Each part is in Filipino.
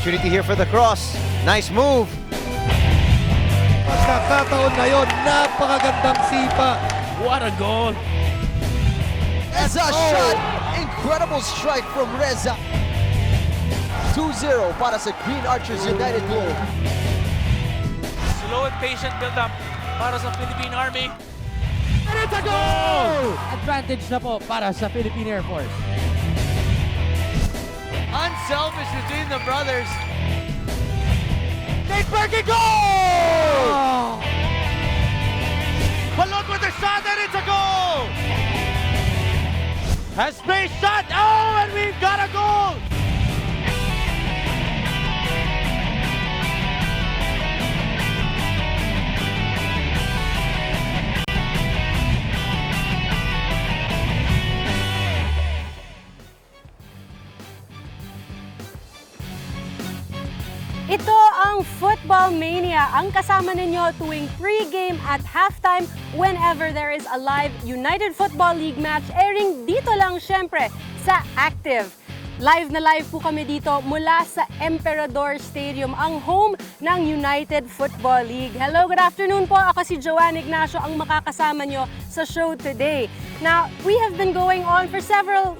Opportunity here for the cross. Nice move. Pagkakataon ngayon, napakagandang sipa. What a goal! Reza shot! Incredible strike from Reza. 2-0 para sa Green Archers United goal. Slow and patient build-up para sa Philippine Army. And it's a goal! Advantage na po para sa Philippine Air Force. Unselfish between the brothers. Nate Berkey, goal! Balot with the shot and it's a goal! Has space shot. Oh, and we've got a goal! Ito ang Football Mania, ang kasama ninyo tuwing pre-game at halftime whenever there is a live United Football League match airing dito lang syempre sa Active. Live na live po kami dito mula sa Emperador Stadium, ang home ng United Football League. Hello, good afternoon po. Ako si Joanne Ignacio, ang makakasama nyo sa show today. Now, we have been going on for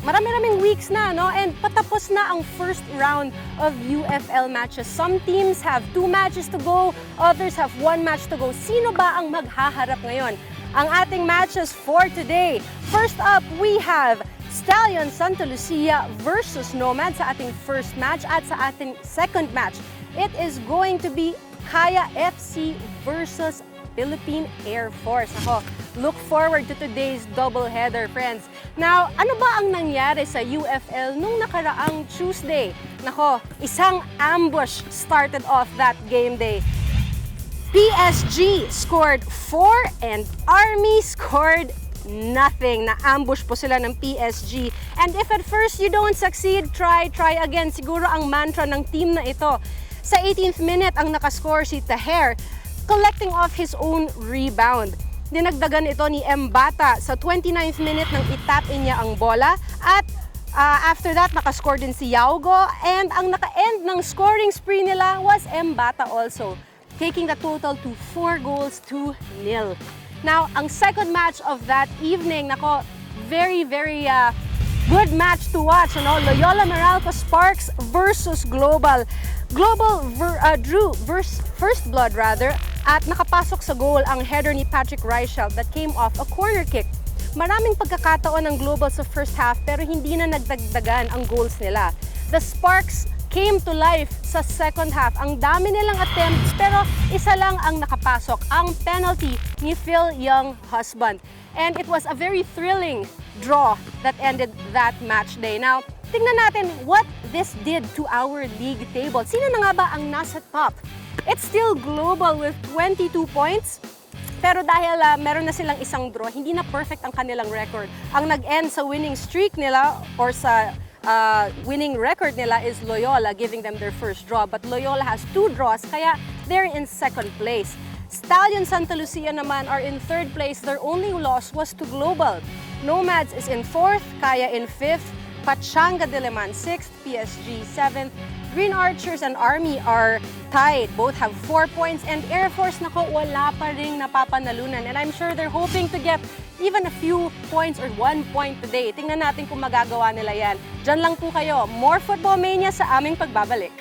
marami-raming weeks na, no? And patapos na ang first round of UFL matches. Some teams have 2 matches to go, others have 1 match to go. Sino ba ang maghaharap ngayon? Ang ating matches for today. First up, we have Stallion Santa Lucia versus Nomad sa ating first match at sa ating second match. It is going to be Kaya FC versus Philippine Air Force. Ako, look forward to today's doubleheader, friends. Now, ano ba ang nangyari sa UFL nung nakaraang Tuesday? Nako, isang ambush started off that game day. PSG scored 4 and Army scored nothing. Na-ambush po sila ng PSG. And if at first you don't succeed, try again. Siguro ang mantra ng team na ito. Sa 18th minute, ang nakascore si Taher, collecting off his own rebound. Dinagdagan ito ni Mbata sa 29th minute nang itap in niya ang bola. At after that, nakascore din si Yaugo. And ang naka-end ng scoring spree nila was Mbata also, taking the total to 4-0. Now, ang second match of that evening, nako, very good match to watch. Ano? Loyola Meralco Sparks versus Global. Global drew first blood rather, at nakapasok sa goal ang header ni Patrick Reichelt that came off a corner kick. Maraming pagkakataon ng Global sa first half pero hindi na nagdagdagan ang goals nila. The Sparks came to life sa second half. Ang dami nilang attempts pero isa lang ang nakapasok, ang penalty ni Phil Young Husband. And it was a very thrilling draw that ended that match day. Now, tingnan natin what this did to our league table. Sino na nga ba ang nasa top? It's still Global with 22 points. Pero dahil meron na silang isang draw, hindi na perfect ang kanilang record. Ang nag-end sa winning streak nila or sa winning record nila is Loyola, giving them their first draw. But Loyola has 2 draws, kaya they're in second place. Stallion Santa Lucia naman are in third place. Their only loss was to Global. Nomads is in 4th, Kaya in 5th, Pachanga Diliman 6th, PSG 7th. Green Archers and Army are tied. Both have 4 points. And Air Force, nako, wala pa ring napapanalunan. And I'm sure they're hoping to get even a few points or 1 point today. Tingnan natin kung magagawa nila yan. Diyan lang po kayo. More Football Mania sa aming pagbabalik.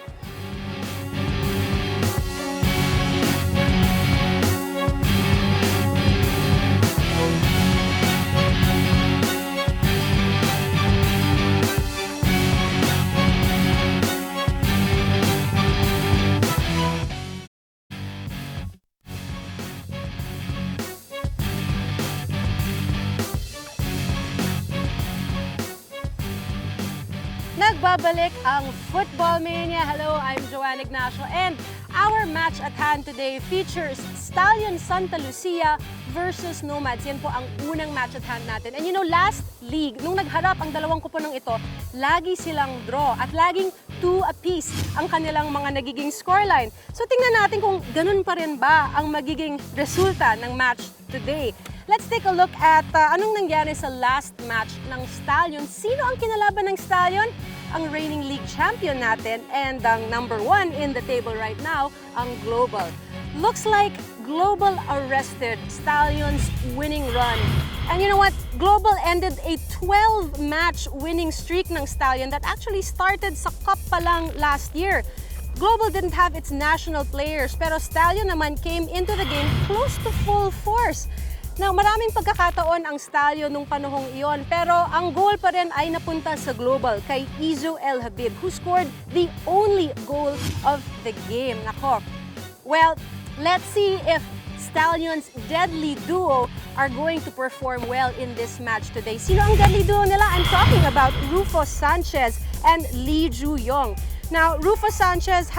Nagbabalik ang Football Mania. Hello, I'm Joanne Ignacio and our match at hand today features Stallion Santa Lucia versus Nomads. Yan po ang unang match at hand natin. And you know, last league, nung nagharap ang dalawang kuponong ito, lagi silang draw at laging 2 apiece ang kanilang mga nagiging scoreline. So tingnan natin kung ganun pa rin ba ang magiging resulta ng match today. Let's take a look at anong nangyari sa last match ng Stallion. Sino ang kinalaban ng Stallion? ang reigning league champion natin and ang number 1 in the table right now, ang Global. Looks like Global arrested Stallions' winning run. And you know what? Global ended a 12-match winning streak ng Stallion that actually started sa Cup pa lang last year. Global didn't have its national players, pero Stallion naman came into the game close to full force. Now, maraming pagkakataon ang Stallion nung panahong iyon, pero ang goal pa rin ay napunta sa Global kay Izo El Habib, who scored the only goal of the game. Nako. Well, let's see if Stallion's deadly duo are going to perform well in this match today. Sino ang deadly duo nila? I'm talking about Rufus Sanchez and Lee Ju-yong. Now, Rufus Sanchez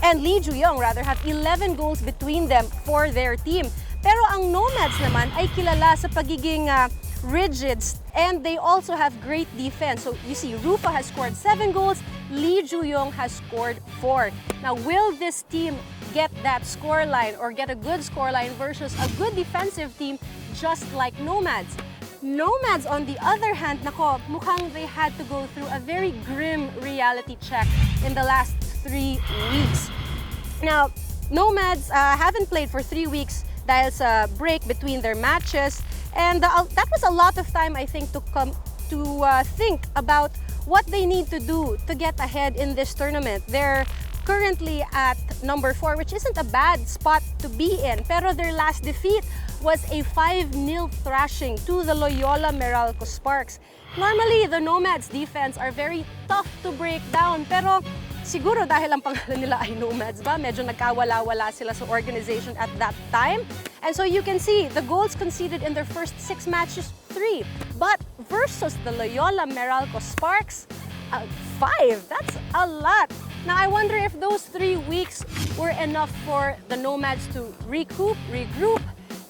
and Lee Ju-yong have 11 goals between them for their team. Pero ang Nomads naman ay kilala sa pagiging rigid and they also have great defense. So you see, Rufa has scored 7 goals, Lee Ju-yong has scored 4. Now, will this team get that scoreline or get a good scoreline versus a good defensive team just like Nomads? Nomads, on the other hand, nako, mukhang they had to go through a very grim reality check in the last 3 weeks. Now, Nomads haven't played for 3 weeks dahil sa break between their matches, and that was a lot of time, I think, to think about what they need to do to get ahead in this tournament. They're currently at number 4, which isn't a bad spot to be in. Pero their last defeat was a 5-0 thrashing to the Loyola Meralco Sparks. Normally, the Nomads defense are very tough to break down, pero siguro dahil ang pangalan nila ay Nomads ba, medyo nagkawala-wala sila sa organization at that time. And so you can see, the goals conceded in their first 6 matches, 3. But versus the Loyola Meralco Sparks, 5. That's a lot. Now, I wonder if those 3 weeks were enough for the Nomads to recoup, regroup.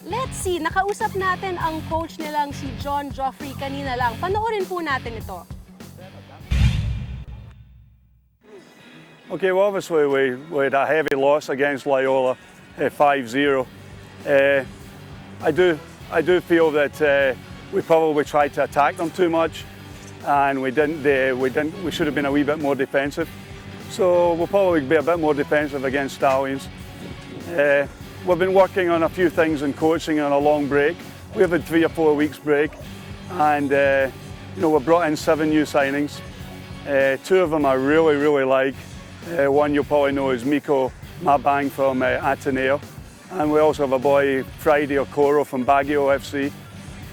Let's see, nakausap natin ang coach nilang si John Joffrey kanina lang. Panoorin po natin ito. Okay, well, obviously we had a heavy loss against Loyola, 5-0. I do feel that we probably tried to attack them too much, and we didn't. We should have been a wee bit more defensive. So we'll probably be a bit more defensive against Stallions. We've been working on a few things in coaching on a long break. We have had 3 or 4 weeks break, and we've brought in 7 new signings. 2 of them I really like. One you'll probably know is Miko Mabang from Ateneo, and we also have a boy, Friday Okoro from Baguio FC,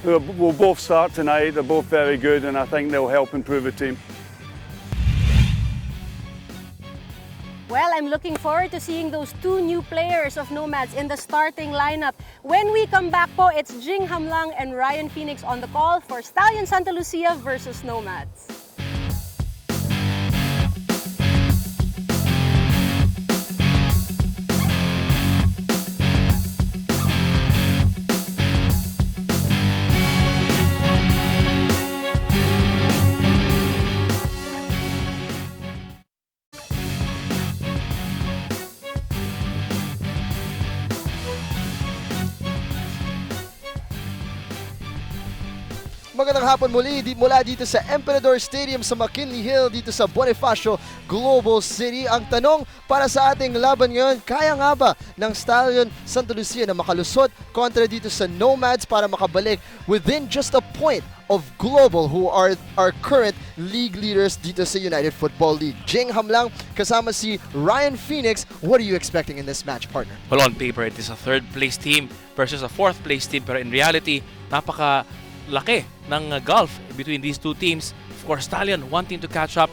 who will both start tonight. They're both very good, and I think they'll help improve the team. Well, I'm looking forward to seeing those 2 new players of Nomads in the starting lineup. When we come back po, it's Jing Hamlang and Ryan Phoenix on the call for Stallion Santa Lucia versus Nomads. Magandang hapon muli mula dito sa Emperador Stadium sa McKinley Hill dito sa Bonifacio, Global City. Ang tanong para sa ating laban ngayon, kaya nga ba ng Stallion Santa Lucia na makalusot kontra dito sa Nomads para makabalik within just a point of Global, who are our current league leaders dito sa United Football League? Jing Hamlang kasama si Ryan Phoenix. What are you expecting in this match, partner? Well, on paper, it is a 3rd place team versus a 4th place team. Pero in reality, napaka-laki ng gulf between these 2 teams. Of course, Stallion wanting to catch up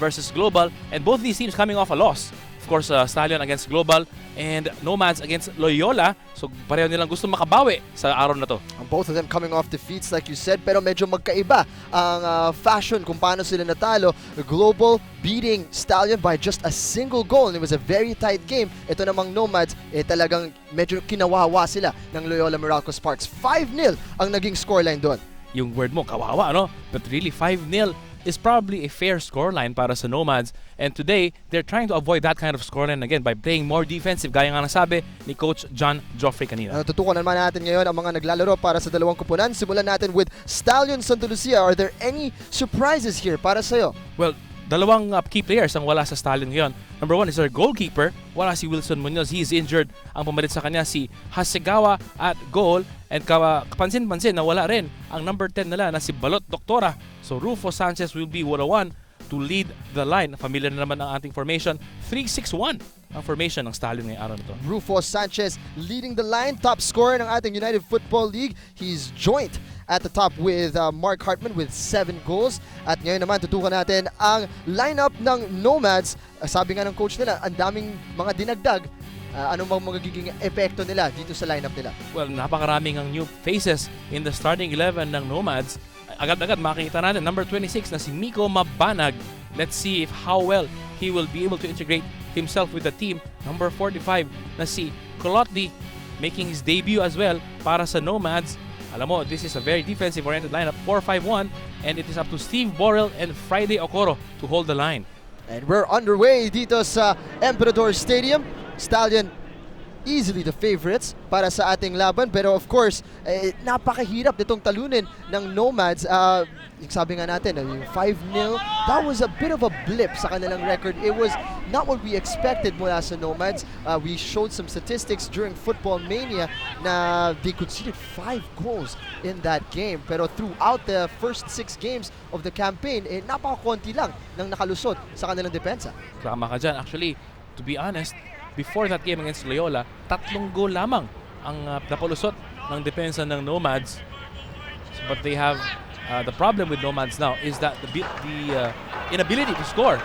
versus Global, and both these teams coming off a loss. Of course, Stallion against Global and Nomads against Loyola. So, pareho nilang gusto makabawi sa araw na to. Both of them coming off defeats like you said, pero medyo magkaiba ang fashion kung paano sila natalo. Global beating Stallion by just a single goal, and it was a very tight game. Ito namang Nomads, talagang medyo kinawawa sila ng Loyola Meralco Sparks. 5-0 ang naging scoreline doon. Yung word mo, kawawa, no? But really, 5-0 is probably a fair scoreline para sa Nomads. And today, they're trying to avoid that kind of scoreline again by playing more defensive, gaya nga nasabi ni Coach John Joffrey kanina. Tutukan naman natin ngayon ang mga naglalaro para sa dalawang koponan. Simulan natin with Stallion Santa Lucia. Are there any surprises here para sa'yo? Well, dalawang key players ang wala sa Stallion ngayon. Number one is our goalkeeper. Wala si Wilson Munoz. He is injured. Ang pumalit sa kanya si Hasegawa at goal. And kapansin-pansin na wala rin ang number 10 nila na si Balot Doctora. So Rufo Sanchez will be 101 to lead the line. Familiar na naman ang ating formation. 3-6-1 ang formation ng Stallion ngayong araw na to. Rufo Sanchez leading the line. Top scorer ng ating United Football League. He's joint at the top with Mark Hartman with 7 goals. At ngayon naman tutukan natin ang lineup ng Nomads. Sabi nga ng coach nila, ang daming mga dinagdag. Ano bang magiging epekto nila dito sa lineup nila? Well, napakaraming ang new faces in the starting 11 ng Nomads. Agad-agad makikita natin number 26 na si Miko Mabanag. Let's see if how well he will be able to integrate himself with the team. Number 45 na si Kolotli making his debut as well para sa Nomads. Alam mo, this is a very defensive-oriented lineup, 4-5-1, and it is up to Steve Borrell and Friday Okoro to hold the line. And we're underway dito sa Emperador Stadium. Stallion easily the favorites para sa ating laban, pero of course napakahirap nitong talunin ng Nomads. Sabi nga natin, yung 5-0, that was a bit of a blip sa kanilang record. It was not what we expected mula sa Nomads. We showed some statistics during Football Mania na they conceded 5 goals in that game, pero throughout the first 6 games of the campaign, napakakonti lang ng nakalusot sa kanilang depensa. Tama ka dyan. Actually, to be honest, before that game against Loyola, 3 goal lamang ang napalusot ng depensa ng Nomads. But they have the problem with Nomads now is that the inability to score.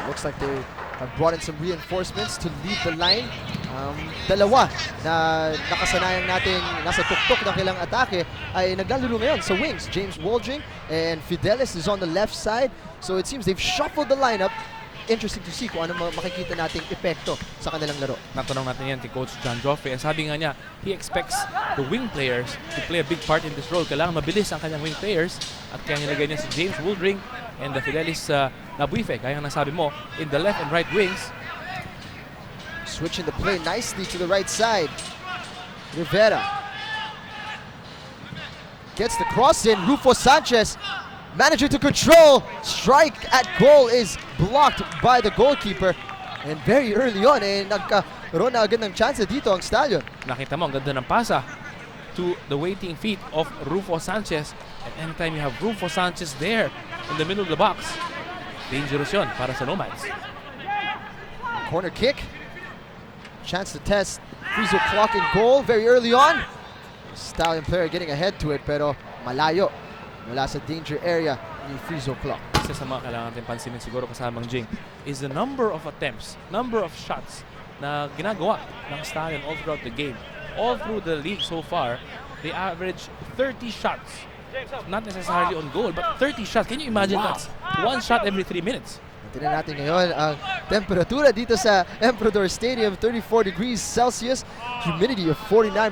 Looks like they have brought in some reinforcements to lead the line. Dalawa na nakasanayan natin nasa tuktok ng kailang atake ay naglalaro ngayon sa wings. James Waldring and Fidelis is on the left side. So it seems they've shuffled the lineup. Interesting to see kung ano makikita nating epekto sa kanilang laro. Natanong natin yan kay Coach John Joffrey. And sabi nga niya, he expects the wing players to play a big part in this role. Kailangan mabilis ang kanyang wing players. At kaya nilagay niya si James Waldring and the Fidelis Nabuife. Kaya nga nasabi mo, in the left and right wings. Switching the play nicely to the right side. Rivera gets the cross in. Rufo Sanchez managing to control. Strike at goal is blocked by the goalkeeper. And very early on, nagkaroon na agad ng chance dito ang Stallion. Nakita mo, ang ganda ng pasa to the waiting feet of Rufo Sanchez. And anytime you have Rufo Sanchez there in the middle of the box, dangerous yun para sa Nomads. Corner kick. Chance to test Frizo clock in goal very early on. Stallion player getting ahead to it, pero malayo mula sa danger area ni Frizo clock. Isa sa mga kailangan natin pansinin siguro kasamang Jing is the number of attempts, number of shots na ginagawa ng Stallion all throughout the game. All through the league so far, they average 30 shots. Not necessarily on goal, but 30 shots. Can you imagine that? One shot every 3 minutes. Tingnan natin ngayon ang temperatura dito sa Emperador Stadium, 34 degrees Celsius, humidity of 49%.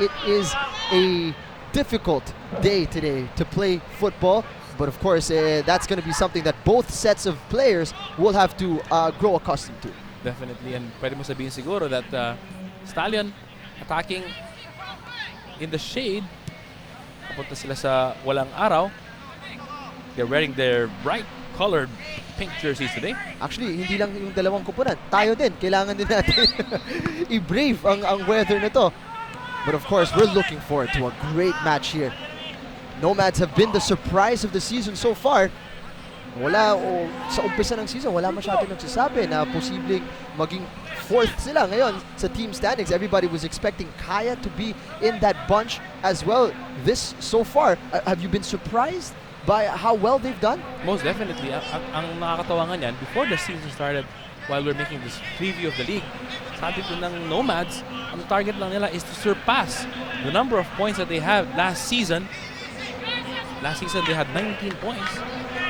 It is a difficult day today to play football, but of course that's going to be something that both sets of players will have to grow accustomed to. Definitely, and pwede mo sabihin siguro that Stallion attacking in the shade. Kapunta sila sa walang araw. They're wearing their bright colored pink jerseys today. Actually, hindi lang yung dalawang kupunan. Tayo din, kailangan din natin i-brave ang weather na to. But of course, we're looking forward to a great match here. Nomads have been the surprise of the season so far. Sa umpisa ng season, wala masyadong nagsasabi na posibleng maging 4th sila ngayon sa team standings. Everybody was expecting Kaya to be in that bunch as well. This so far, have you been surprised by how well they've done? Most definitely. Ang nakakatawa nga niyan, before the season started, while we're making this preview of the league, sabi ko ng Nomads, ang target lang nila is to surpass the number of points that they had last season. Last season, they had 19 points.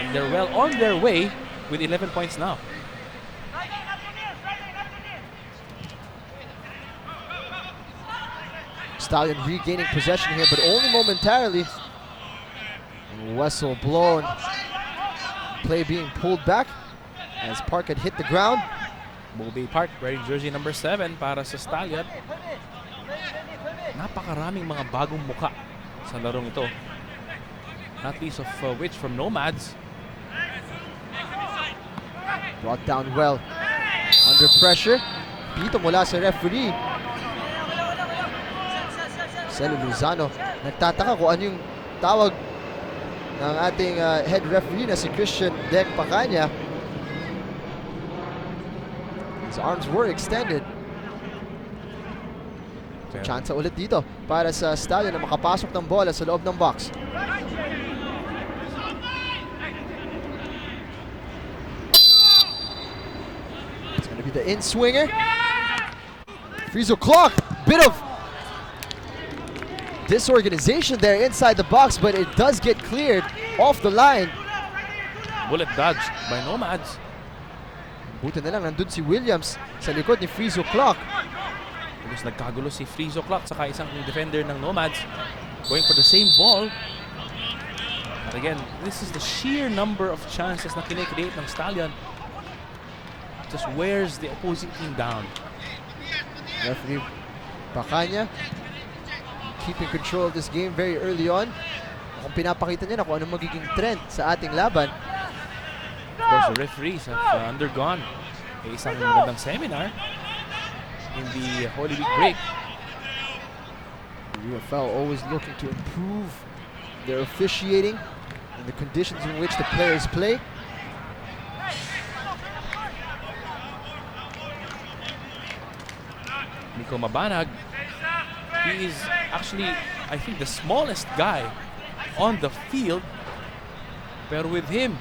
And they're well on their way with 11 points now. Stallion regaining possession here, but only momentarily. Whistle blown. Play being pulled back as Park had hit the ground. Bobby Park wearing jersey number 7 para sa Stallion. Napakaraming mga bagong muka sa larong ito. Not least of which from Nomads. Brought down well. Under pressure. Pito mula sa referee. Celo Luzano. Nagtataka kung ano yung tawag ng ating head referee na si Christian Dek Pacanya. His arms were extended. Chance ulit dito para sa Stallion na makapasok ng bola sa loob ng box. It's going to be the in-swinger. Frizo clock. Bit of disorganization there inside the box, but it does get cleared off the line. Bullet dodged by Nomads. Buti na lang nandun si Williams sa likod ni Frizo Clock. Tapos nagkagulo si Frizo Clock saka isang defender ng Nomads going for the same ball. But again, this is the sheer number of chances na kinikreate ng Stallion. Just wears the opposing team down. Referee Pacanya keeping control of this game very early on. Kung pinapakita niya na kung anong magiging trend sa ating laban. Of course, the referees have undergone isang magandang seminar in the Holy Week break. The UFL always looking to improve their officiating and the conditions in which the players play. Nico Mabanag, he is actually, I think, the smallest guy on the field. Pero with him,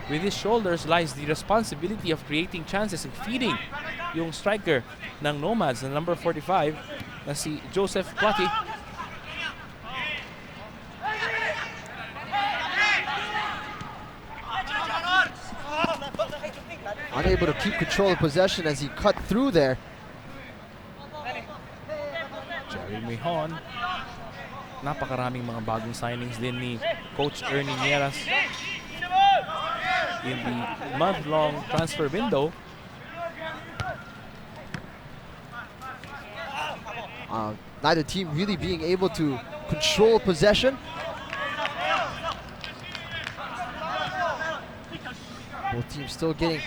with his shoulders lies the responsibility of creating chances and feeding yung striker ng Nomads na number 45 na si Joseph Plati. Unable to keep control of possession as he cut through there. Jerry Mihon. Napakaraming mga bagong signings din ni Coach Ernie Nieras in the month-long transfer window. Neither team really being able to control possession. Both teams still getting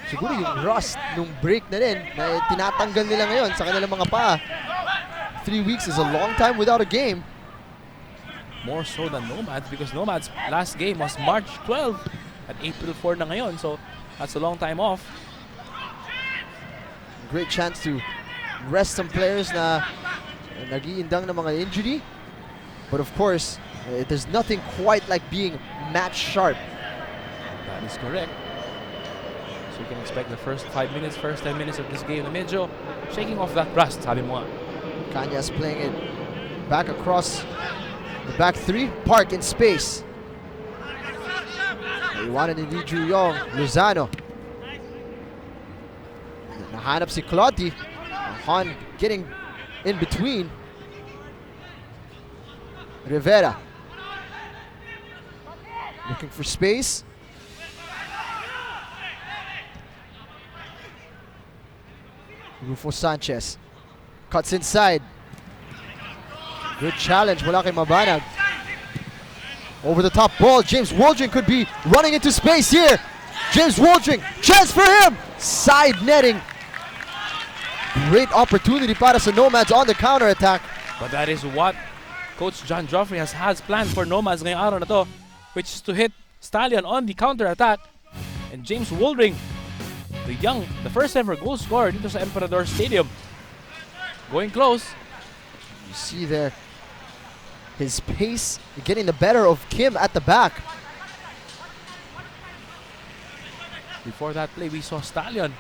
siguro yung rust nung break na rin na tinatanggal nila ngayon sa kanilang mga paa. 3 weeks is a long time without a game. More so than Nomads because Nomads last game was March 12 at April 4 na ngayon. So that's a long time off. Great chance to rest some players na nag-iindang ng mga injury. But of course, there's nothing quite like being match sharp. That is correct. So you can expect the first 5 minutes, first 10 minutes of this game na medyo shaking off that rust, sabi mo nga. Kanyas playing it back across the back three. Park in space. Iwanan ni Lee Ju-yong. Lozano. Nahanap si Clotti. Han getting in between. Rivera. Looking for space. Rufo Sanchez. Cuts inside. Good challenge mula kay Mabanag. Over the top ball. James Waldring could be running into space here. James Waldring. Chance for him. Side netting. Great opportunity para sa Nomads on the counter attack. But that is what Coach John Joffrey has planned for Nomads ngayong araw na to, which is to hit Stallion on the counter attack. And James Waldring, the first ever goal scorer dito sa Emperador Stadium, going close. You see there his pace getting the better of Kim at the back. Before that play, we saw Stallion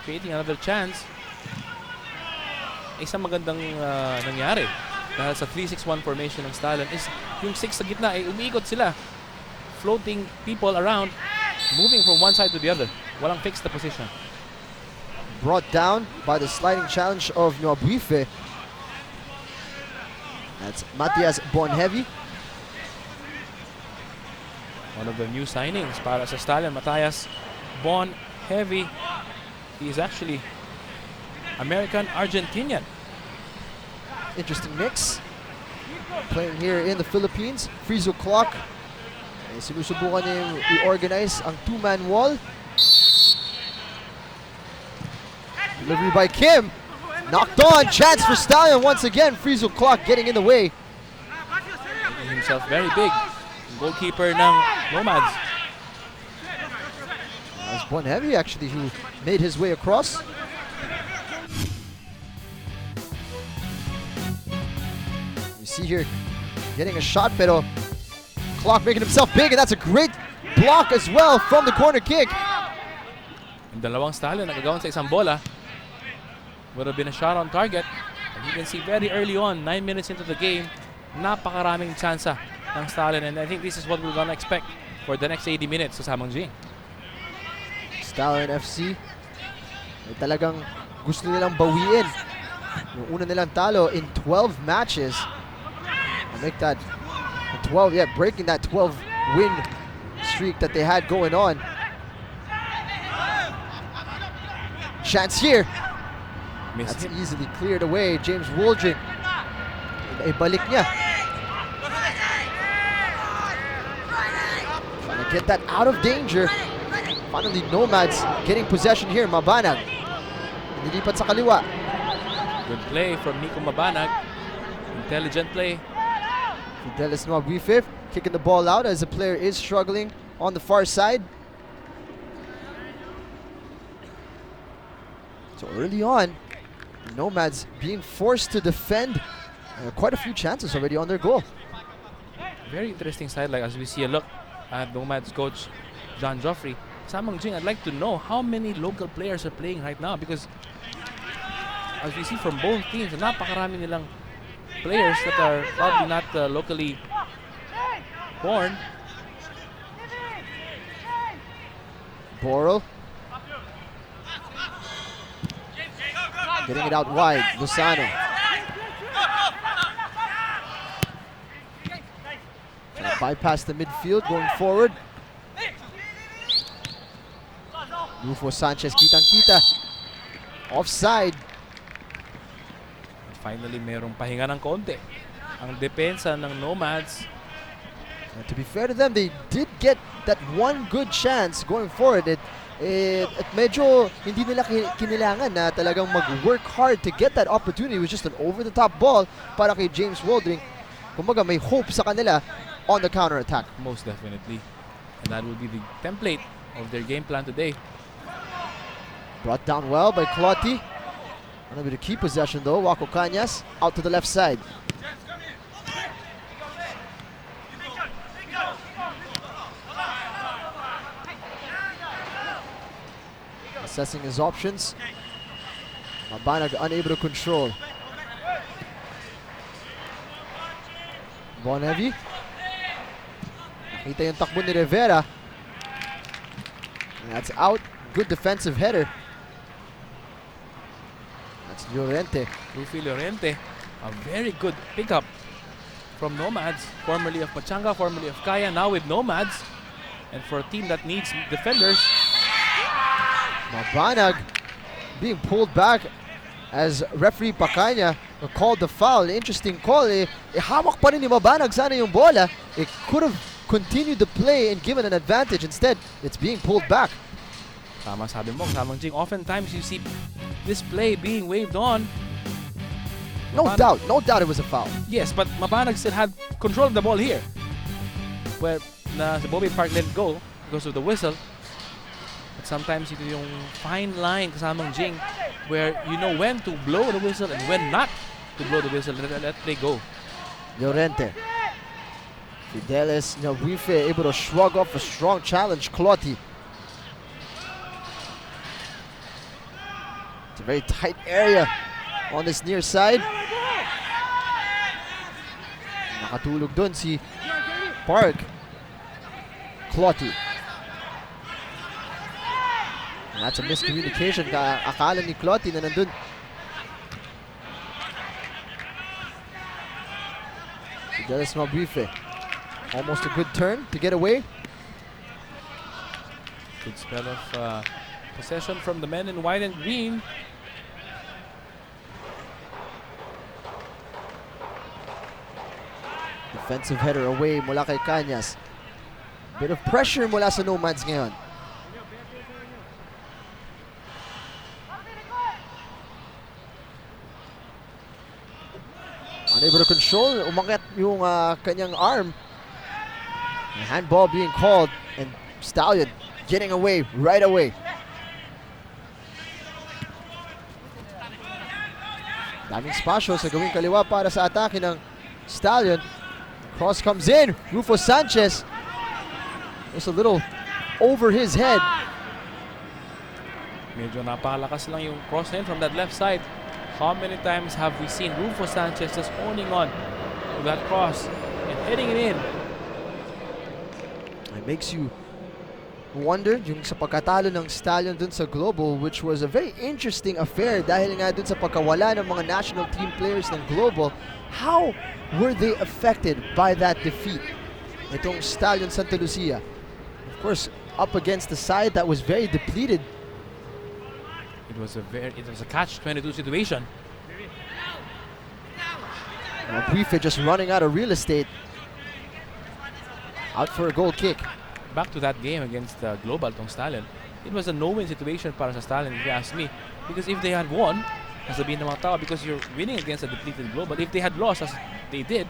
creating another chance. Isang magandang nangyari dahil sa 3-6-1 formation ng Stallion is yung 6 sa gitna ay umiikot sila, floating people around, moving from one side to the other. Walang fixed na position. Brought down by the sliding challenge of Noabuife. That's Matias Bonheavy. One of the new signings para sa Stallion, Matthias Bonheavy. He is actually American-Argentinian. Interesting mix. Playing here in the Philippines. Frizo Clock. Sinusubukan niya yung i-organize ang two-man wall. Delivery by Kim. Knocked on. Chance for Stallion once again. Frizo Clock getting in the way. Making himself very big. Goalkeeper ng Nomads. That was Bonheavy actually who made his way across. You see here getting a shot, pero Clock making himself big, and that's a great block as well from the corner kick. Yung dalawang Stallion nagagawan sa isang bola. Would have been a shot on target. And you can see very early on, 9 minutes into the game, napakaraming tsansa ng Stallion. And I think this is what we're gonna expect for the next 80 minutes sa Samang Jing. Stallion FC ay talagang gusto nilang bawiin yung una nilang talo in 12 matches. To make that 12, breaking that 12 win streak that they had going on. Chance here. Missed That's him. easily cleared away. James Wooldring. Ibalik niya. Trying to get that out of danger. Finally, Nomads getting possession here. Mabanag. Nilipat sa kaliwa. Good play from Nico Mabanag. Intelligent play. Fidelis Nwabwifif kicking the ball out as the player is struggling on the far side. So early on, Nomads being forced to defend quite a few chances already on their goal. Very interesting side, like as we see a look at Nomads coach John Joffrey. Samang Jing, I'd like to know how many local players are playing right now, because as we see from both teams, napakarami nilang players that are probably not locally born. Borrell. Getting it out wide, Lozano. Trying to bypass the midfield, going forward. Rufo Sanchez, kitang-kita. Offside. Finally, merong pahinga ng konti ang depensa ng Nomads. And to be fair to them, they did get that one good chance going forward. At medyo hindi nila kinilangan na talagang mag-work hard to get that opportunity. It was just an over-the-top ball para kay James Wooldring. Kumbaga may hope sa kanila on the counter-attack. Most definitely. And that will be the template of their game plan today. Brought down well by Clotti. Unable to keep possession though. Wako Cañas out to the left side. Assessing his options. Mabanag unable to control. Bonheavy. Nakita yung takbo ni Rivera. And that's out. Good defensive header. That's Llorente. Rufy Llorente, a very good pickup from Nomads, formerly of Pachanga, formerly of Kaya, now with Nomads. And for a team that needs defenders, Mabanag being pulled back as referee Pacanya called the foul. Interesting call. Hawak pa rin ni Mabanag sana yung bola. It could have continued the play and given an advantage. Instead, it's being pulled back. tama sabi mo, Samang Jing, oftentimes you see this play being waved on. No doubt it was a foul. Yes, but Mabanag still had control of the ball here. Where si Bobby Park let go because of the whistle. But sometimes ito yung fine line kasamang Jing where you know when to blow the whistle and when not to blow the whistle. Let play go. Llorente. Fidelis Nwabwifif able to shrug off a strong challenge. Clotti. It's a very tight area on this near side. Nakatulog dun si Park. Clotti. And that's a miscommunication. Akala ni Clotti na nandun. Fidelis Mabuife. Almost a good turn to get away. Good spell of possession from the men in white and green. Defensive header away mula kay Cañas. Bit of pressure mula sa Nomads ngayon. Unable to control, umangat yung kanyang arm. And handball being called and Stallion getting away right away. Daming spasyo sa gawing kaliwa para sa atake ng Stallion. Cross comes in, Rufo Sanchez. Just a little over his head. Medyo napakalakas lang yung cross in from that left side. How many times have we seen Rufo Sanchez just owning on to that cross and heading it in? It makes you wonder yung sa pagkatalo ng Stallion dun sa Global, which was a very interesting affair dahil nga dun sa pagkawala ng mga national team players ng Global. How were they affected by that defeat? Itong Stallion Santa Lucia. Of course, up against the side that was very depleted. It was a catch-22 situation. Mabuife just running out of real estate. Out for a goal kick. Back to that game against Global tong Stallion. It was a no-win situation para sa Stallion if you ask me. Because if they had won, sasabihin ng mga tao, because you're winning against a depleted Global. If they had lost, as they did,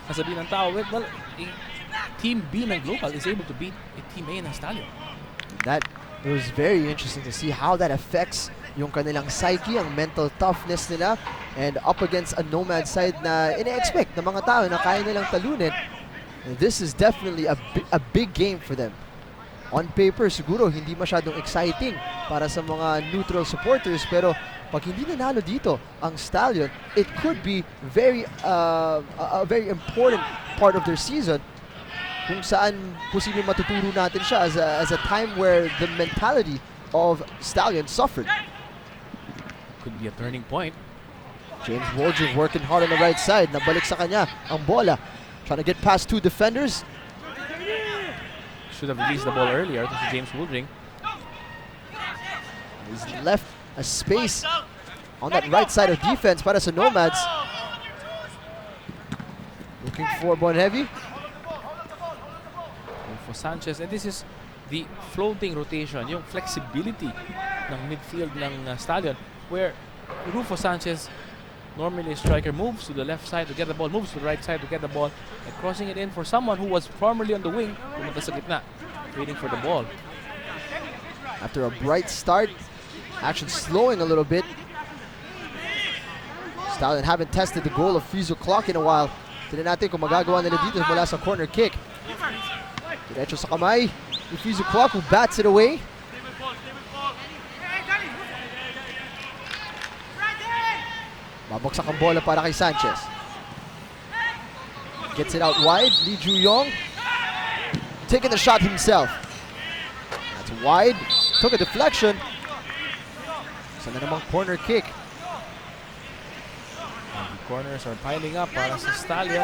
sasabihin ng tao, well, Team B ng Global is able to beat a Team A ng Stallion. That it was very interesting to see how that affects yung kanilang psyche, ang mental toughness nila, and up against a Nomad side na ina-expect ng mga tao na kaya nilang talunin. And this is definitely a big game for them. On paper, siguro hindi masyadong exciting para sa mga neutral supporters, pero pag hindi nanalo dito ang Stallion, it could be a very important part of their season kung saan posibleng matuturo natin siya as a time where the mentality of Stallion suffered. Could be a turning point. James Wooldring working hard on the right side. Nabalik sa kanya ang bola. Trying to get past two defenders. Should have released the ball earlier to James Wooldring. He's left a space on that right side of defense para sa Nomads. Looking for Bonheavy. For Sanchez, and this is the floating rotation, yung flexibility ng midfield ng Stallion, where Rufo Sanchez, normally a striker, moves to the left side to get the ball, moves to the right side to get the ball, and crossing it in for someone who was formerly on the wing, pumunta sa gitna, waiting for the ball. After a bright start, action slowing a little bit. Stallion haven't tested the goal of Fizo Clock in a while. Tignan natin kung magagawa nila dito mula sa corner kick. Diretso sa kamay ni Fizo Clock, who bats it away. Babagsak ang bola para kay Sanchez. Gets it out wide. Lee Ju-yong taking the shot himself. That's wide. Took a deflection. Sana namang corner kick. And the corners are piling up para sa Stallion.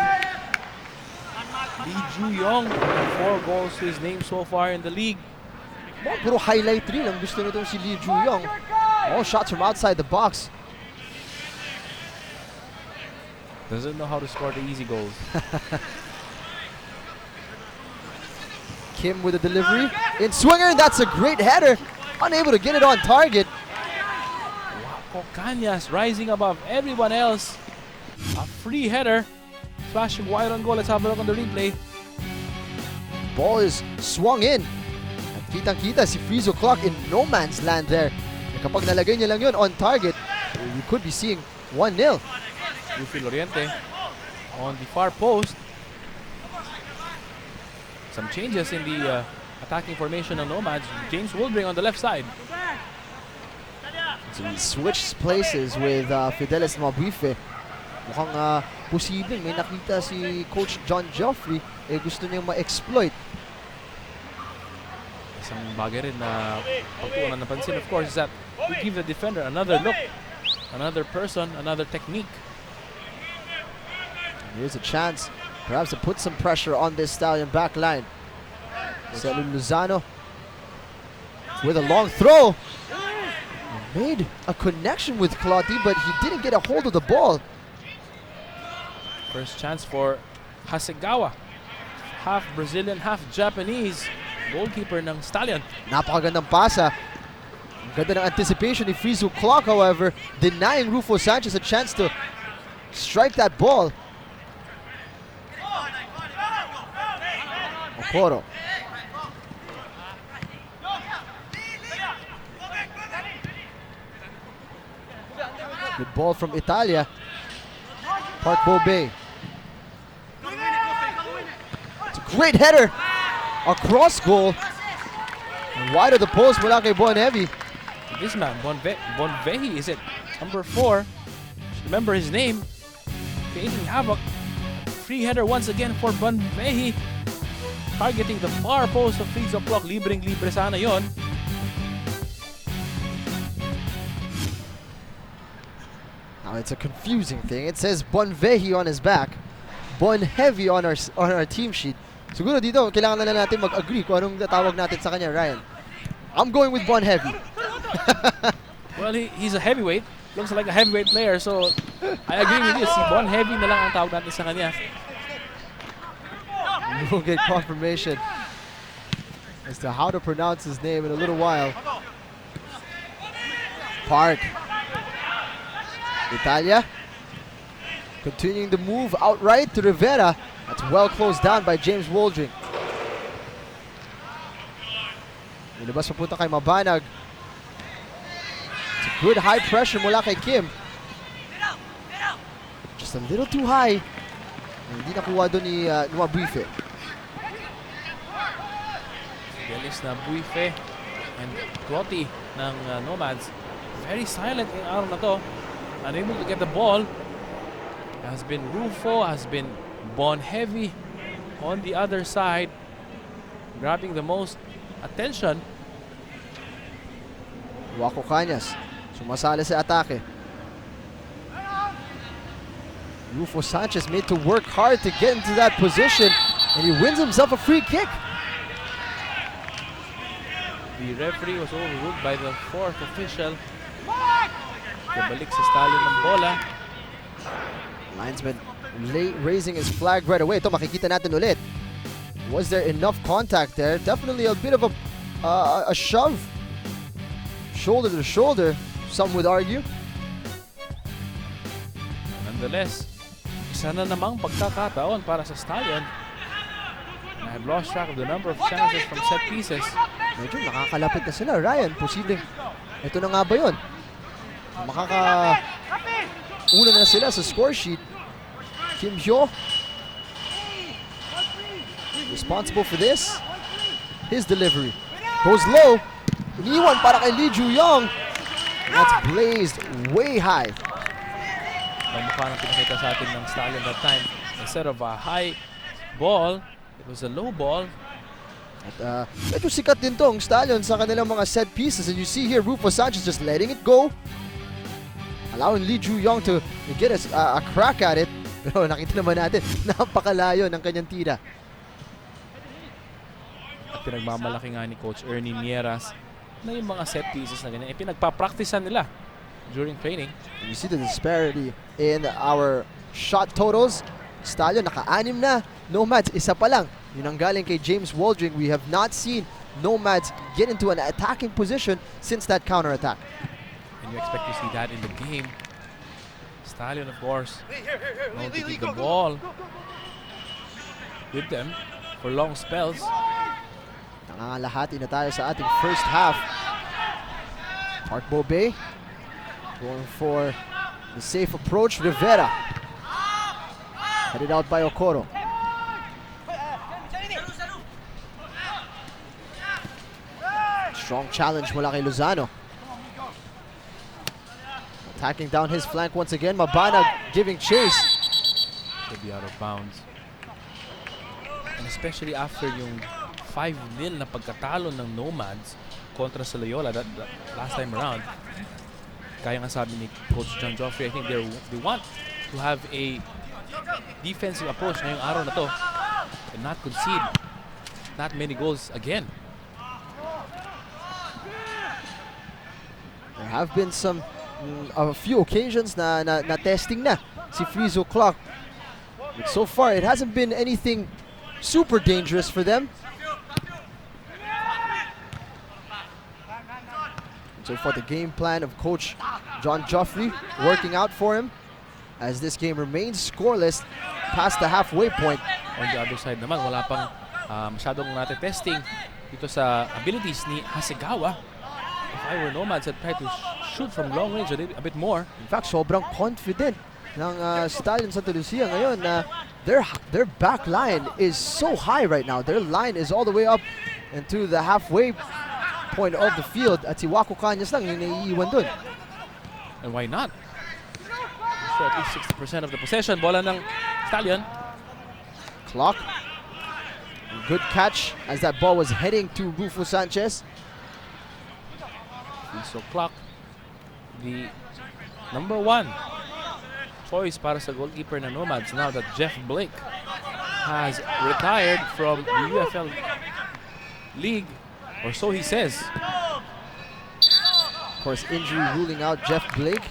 Lee Ju-yong, 4 goals to his name so far in the league. Puro highlight reel ang gusto nito si Lee Ju-yong. All shots from outside the box. Doesn't know how to score the easy goals. Kim with a delivery. In swinger, that's a great header. Unable to get it on target. Waco Cañas rising above everyone else. A free header. Flashing wide on goal. Let's have a look on the replay. Ball is swung in. At kitang-kita si Fizo Clock in no man's land there. And kapag nalagay niya lang yun on target, you could be seeing 1-0. Rufil Oriente on the far post. Some changes in the attacking formation of Nomads. James Wooldring on the left side. So he switched places with Fidelis Mabuife. Mukhang posibleng may nakita si Coach John Geoffrey, gusto niyang ma-exploit. Isang bagay rin na pagtuunan napansin, of course, is that we give the defender another look, another person, another technique. Here's a chance perhaps to put some pressure on this Stallion back line. Celun Lozano with a long throw. Made a connection with Clotti, but he didn't get a hold of the ball. First chance for Hasegawa. Half Brazilian, half Japanese. Goalkeeper ng Stallion. Napakagandang pasa. Ang ganda ng anticipation ni Frizu Clock, however, denying Rufo Sanchez a chance to strike that ball. Okoro. Good ball from Italia. Park Bobe. It's a great header. A cross goal. And wide of the post mula kay Bonhevi. This man, Bonvehi, is it? Number 4. Remember his name. Creating havoc. Free header once again for Bonvehi. Targeting the far post of Frizo Clock. Libreng-libre sana yon. Now it's a confusing thing. It says Bonvehi on his back. Bonhevi on our team sheet. Siguro dito, kailangan na lang natin mag-agree kung anong tatawag natin sa kanya, Ryan. I'm going with Bonhevi. Well, he's a heavyweight. Looks like a heavyweight player, so I agree with you. Si Bonhevi na lang ang tawag natin sa kanya. We'll get confirmation as to how to pronounce his name in a little while. Park. Italia. Continuing the move outright to Rivera. That's well closed down by James Woldring. Inabas papunta kay Mabanag. It's a good high pressure mula kay Kim. Just a little too high. Hindi nakuha doon ni Buife. Bialis na Buife and Clotti ng Nomads. Very silent yung araw na to. Unable to get the ball. Has been Rufo, has been Bonhevi on the other side, grabbing the most attention. Wako Cañas sumasali sa atake. Rufo Sanchez made to work hard to get into that position, and he wins himself a free kick. The referee was overruled by the 4th official. Kabalik sa Stallion ng bola. Linesman raising his flag right away. Ito makikita natin ulit. Was there enough contact there? Definitely a bit of a shove. Shoulder to shoulder, some would argue. Nonetheless, isa na namang pagkakataon para sa Stallion. I have lost track of the number of chances from set pieces. Medyo nakakalapit na sila, Ryan. Posibleng ito na nga ba yun? Una na sila sa score sheet. Kim Hyo responsible for this. His delivery goes low. Iniwan para kay Lee Ju-young. That's blazed way high. Ang mukha ng pinakita sa atin ng Stallion that time. Instead of a high ball, it was a low ball. At medyo sikat din tong Stallion sa kanilang mga set pieces. And you see here, Rufo Sanchez just letting it go. Allowing Lee Ju-young to get a crack at it. Pero nakita naman natin, napakalayo ng kanyang tira. At pinagmamalaki nga ni Coach Ernie Mieras na yung mga set pieces na ganyan, pinagpa-practicean nila during training. And you see the disparity in our shot totals. Stallion, naka-anim na. Nomads, isa pa lang. Yun ang galing kay James Woldring. We have not seen Nomads get into an attacking position since that counter-attack. And you expect to see that in the game. Stallion, of course, known to keep the ball with them for long spells. Nangangalahati na tayo sa ating first half. Park Bobe going for the safe approach. Rivera headed out by Okoro. Strong challenge mula kay Lozano. Attacking down his flank once again. Mabanag giving chase. Could be out of bounds. And especially after yung 5-0 na pagkatalo ng Nomads kontra sa Loyola that last time around. Kaya nga sabi ni Coach John Joffrey, I think they want to have a defensive approach ngayong araw na to and not concede that many goals again. There have been a few occasions na testing na si Frizo Clock. But so far, it hasn't been anything super dangerous for them. So far, the game plan of Coach John Joffrey working out for him as this game remains scoreless past the halfway point. On the other side naman, wala pang masyadong natin testing dito sa abilities ni Hasegawa. If I were Nomads, I'd try to shoot from long range a bit more. In fact, sobrang confident ng Stallion Santa Lucia ngayon na their back line is so high right now. Their line is all the way up into the halfway point of the field at si Waco Cañas lang yung naiiwan dun. And why not? So at least 60% of the possession. Bola ng Stallion. Clock. Good catch as that ball was heading to Rufo Sanchez. So Clock, the number 1 choice para sa goalkeeper ng Nomads now that Jeff Blake has retired from the UFL League, or so he says. Of course, injury ruling out Jeff Blake.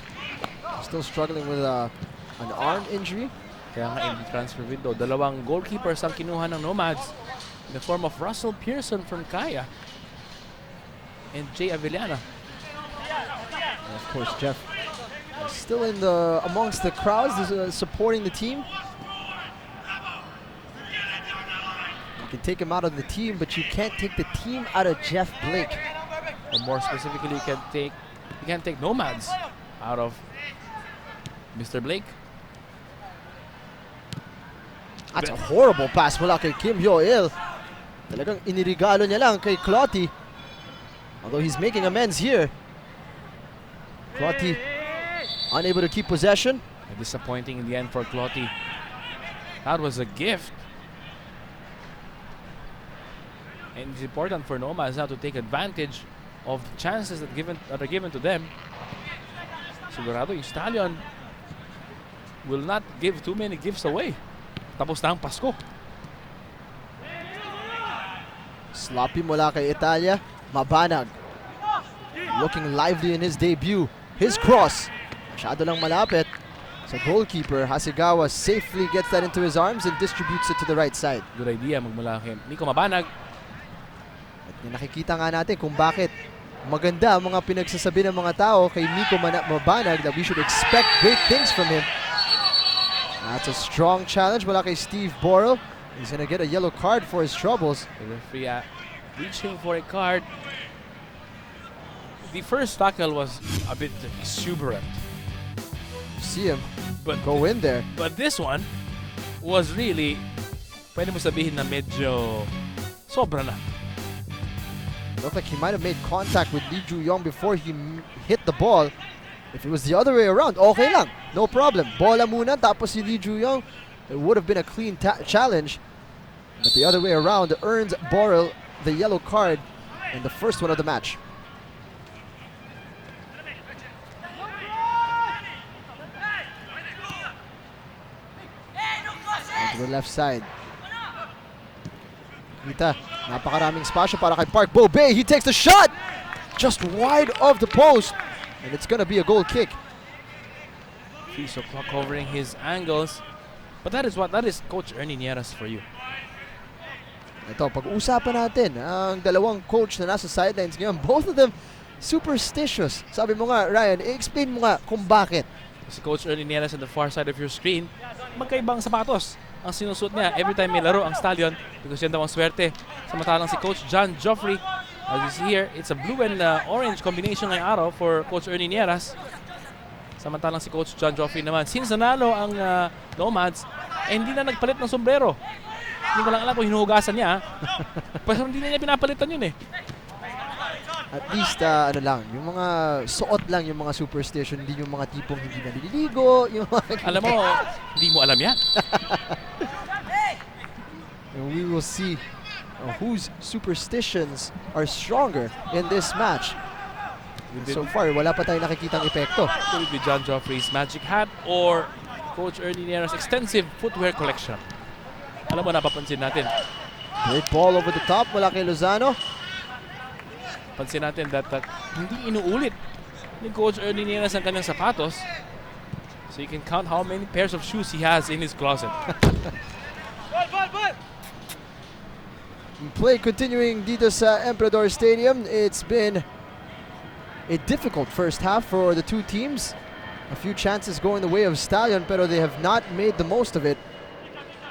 Still struggling with an arm injury. Kaya nga in the transfer window, dalawang goalkeepers ang kinuha ng Nomads in the form of Russell Pearson from Kaya and Jay Avellana. And of course, Jeff is still amongst the crowds supporting the team. You can take him out of the team, but you can't take the team out of Jeff Blake. Or more specifically, you can't take Nomads out of Mr. Blake. That's a horrible pass mula kay Kim Hyo-il. Talagang inirigalo niya lang kay Clotty. Although he's making amends here. Clotty unable to keep possession. Disappointing in the end for Clotty. That was a gift. And it's important for Nomads now to take advantage of the chances that are given to them. Sigurado yung Stallion will not give too many gifts away. Tapos na ang Pasko. Sloppy mula kay Italia. Mabanag. Looking lively in his debut. His cross. Masyado lang malapit. So goalkeeper Hasegawa safely gets that into his arms and distributes it to the right side. Good idea magmula kay Nico Mabanag. At nakikita nga natin kung bakit maganda ang mga pinagsasabi ng mga tao kay Nico Mabanag that we should expect great things from him. That's a strong challenge mula kay Steve Borrell. He's gonna get a yellow card for his troubles. The referee reaching for a card. The first tackle was a bit exuberant. See him But go in there. But this one was really, pwede mo sabihin na medyo sobra na. Looked like he might have made contact with Lee Ju-yong before he hit the ball. If it was the other way around, okay lang. No problem. Bola muna, tapos si Lee Ju-yong. It would have been a clean challenge. But the other way around earns Borrell the yellow card and the first one of the match. To the left side. Kita, napakaraming spasyo para kay Park Bo-Bay. He takes the shot! Just wide of the post. And it's gonna be a goal kick. So Clock covering his angles. But that is Coach Ernie Nieras for you. Ito, pag-usapan natin ang dalawang coach na nasa sidelines ngayon. Both of them superstitious. Sabi mo nga, Ryan, i-explain mo nga kung bakit. Si Coach Ernie Nieras on the far side of your screen, magkaibang sapatos ang sinusuot niya every time may laro ang Stallion because yan daw ang swerte. Samantalang si Coach John Joffrey, as you see here, it's a blue and orange combination ngayong araw for Coach Ernie Nieras. Samantalang si Coach John Joffrey naman, since nanalo ang Nomads, hindi na nagpalit ng sombrero. Hindi ko lang alam kung hinuhugasan niya. Pero hindi na niya pinapalitan yun eh. At least, ano lang, yung mga suot lang yung mga superstition, hindi yung mga tipong hindi naliligo, yung mga... Alam mo, hindi mo alam yan. And we will see whose superstitions are stronger in this match. So far, wala pa tayong nakikitang epekto. Could it be John Joffrey's magic hat or Coach Ernie Niero's extensive footwear collection. Alam mo, napapansin natin. Great ball over the top mula kay Lozano. Pansin natin that hindi inuulit ni Coach Ernie Nieros ang kanyang sapatos. So you can count how many pairs of shoes he has in his closet. Play continuing dito sa Emperador Stadium. It's been a difficult first half for the two teams. A few chances going the way of Stallion, pero they have not made the most of it.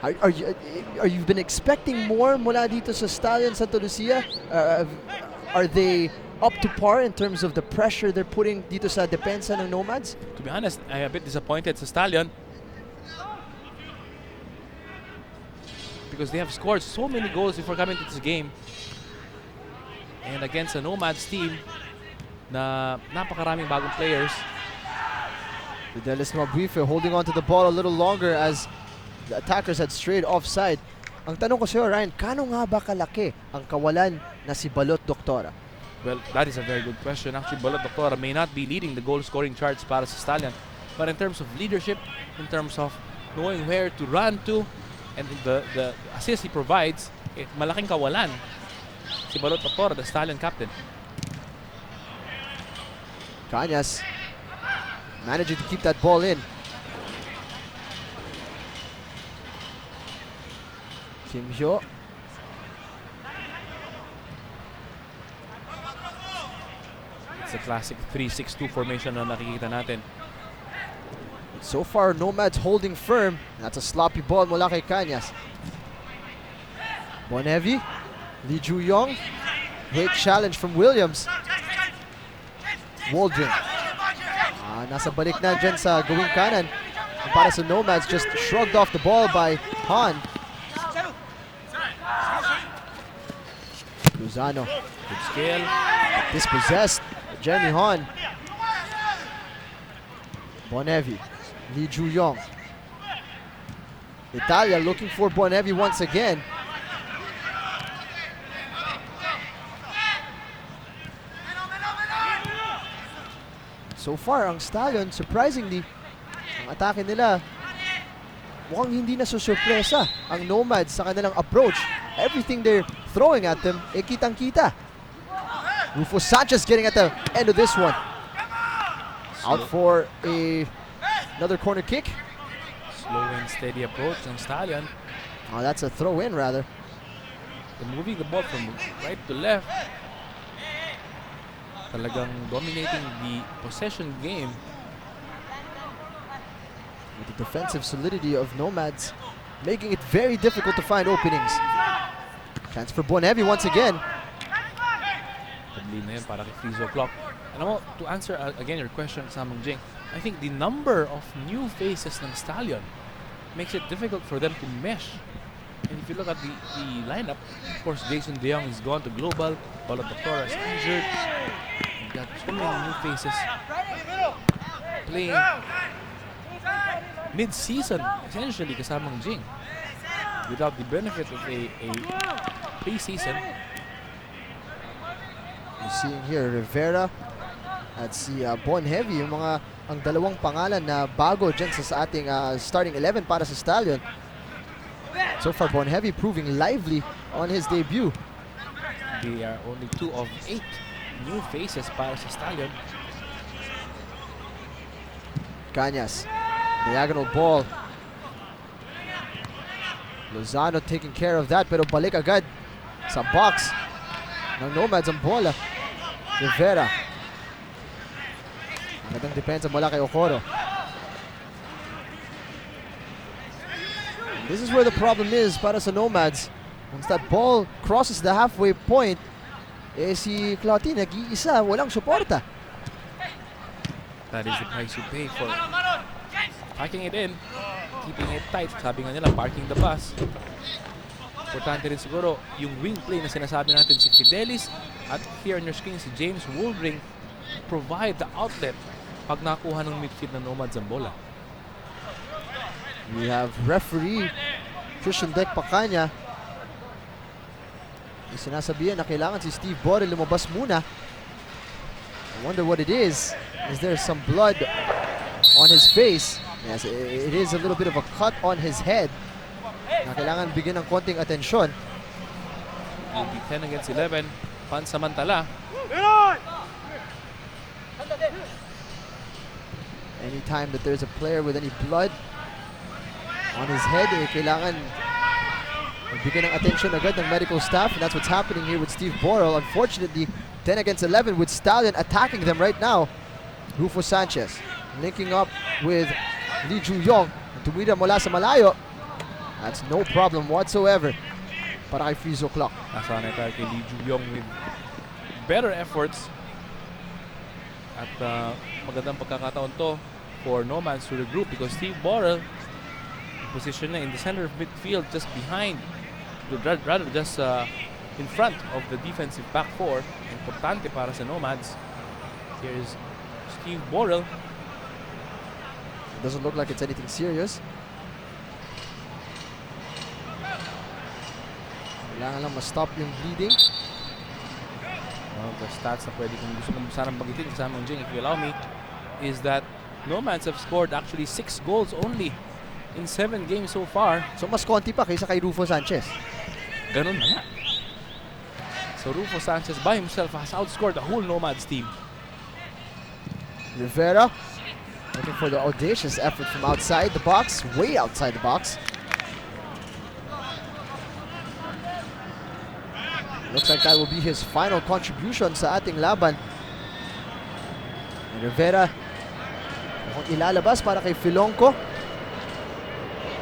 Are you been expecting more mula dito sa Stallion Santa Lucia? Are they up to par in terms of the pressure they're putting dito sa depensa ng Nomads? To be honest, I'm a bit disappointed sa Stallion because they have scored so many goals before coming to this game. And against a Nomads team na napakaraming bagong players. Fidelis Mabuife holding on to the ball a little longer as the attackers had strayed offside. Ang tanong ko sa'yo, Ryan, kano nga ba kalaki ang kawalan na si Balot Doctora? Well, that is a very good question. Actually, Balot Doctora may not be leading the goal-scoring charts para sa Stallion. But in terms of leadership, in terms of knowing where to run to, and the assist he provides, malaking kawalan si Balot Doctora, the Stallion captain. Cañas managing to keep that ball in. Kim Hyo. It's a classic 3-6-2 formation na nakikita natin. So far, Nomads holding firm. That's a sloppy ball mula kay Cañas. Bonhevi. Lee Ju-yong. Great challenge from Williams. Waldring. Nasa balik na dyan sa gawing kanan. And para sa Nomads, just shrugged off the ball by Han. Lozano. Good skill. Dispossessed. Jeremy Han. Bonhevi. Lee Ju-yong. Italia looking for Bonhevi once again. So far, ang Stallion, surprisingly, ang atake nila, mukhang hindi na susurpresa ang Nomads sa kanilang approach. Everything they're throwing at them, kitang-kita. Rufo Sanchez getting at the end of this one. Out for another corner kick. Slow and steady approach ng Stallion. Oh, that's a throw-in rather. And moving the ball from right to left. Talagang dominating the possession game. With the defensive solidity of Nomads, making it very difficult to find openings. Chance for Bonhevi once again. Tabli na yun para kay Frizo Clock. Alam mo, to answer again your question, Samong Jing, I think the number of new faces ng Stallion makes it difficult for them to mesh. And if you look at the lineup, of course, Jason De Jong is gone to Global, Balot Doctora is injured. You've got so many new faces playing mid-season, essentially, kasamang Jing, without the benefit of a pre-season. You're seeing here Rivera at si Bonhevi, yung ang dalawang pangalan na bago dyan sa ating starting 11 para sa Stallion. So far, Bonhevi proving lively on his debut. They are only 2 of 8 new faces para sa Stallion. Cañas, diagonal ball. Lozano taking care of that, pero balik agad sa box ng Nomads ang bola. Rivera. Magandang depensa mula kay Okoro. This is where the problem is para sa Nomads. Once that ball crosses the halfway point, si Clautin nag-iisa, walang suporta. That is the price you pay for packing it in, keeping it tight. Sabi nga nila, parking the bus. Importante rin siguro yung wing play na sinasabi natin si Fidelis at here on your screen si James Wooldring provide the outlet pag nakuha ng midfield ng Nomads ang bola. We have referee Christian Dek Pacanya. Sinasabihan na kailangan si Steve Borrell lumabas muna. I wonder what it is. Is there some blood on his face? Yes, it is a little bit of a cut on his head na kailangan bigyan ng konting atensyon. Will be 10 against 11. Pansamantala. Anytime that there's a player with any blood on his head, kailangan bigyan ng attention agad ng medical staff, and that's what's happening here with Steve Borrell. Unfortunately, 10 against 11 with Stallion attacking them right now. Rufo Sanchez linking up with Lee Ju-yong. Tumira mula sa malayo. That's no problem whatsoever para kay Frizo Clock. Nasanay tayo kay Lee Ju-yong with better efforts. At magandang pagkakataon to for Nomads to regroup because Steve Borrell position na in the center of midfield just behind, rather just in front of the defensive back four. Importante para sa Nomads. Here's Steve Borrell. It doesn't look like it's anything serious. Kailangan lang ma-stop yung bleeding. One of the stats na pwede kung gusto kong sanang bagitin kasama yung Jing, if you allow me, is that Nomads have scored actually 6 goals only in 7 games so far. So mas konti pa kaysa kay Rufo Sanchez. Ganun na nga. So Rufo Sanchez by himself has outscored the whole Nomads team. Rivera looking for the audacious effort from outside the box, way outside the box. Looks like that will be his final contribution sa ating laban. And Rivera mukhang ilalabas para kay Filonco.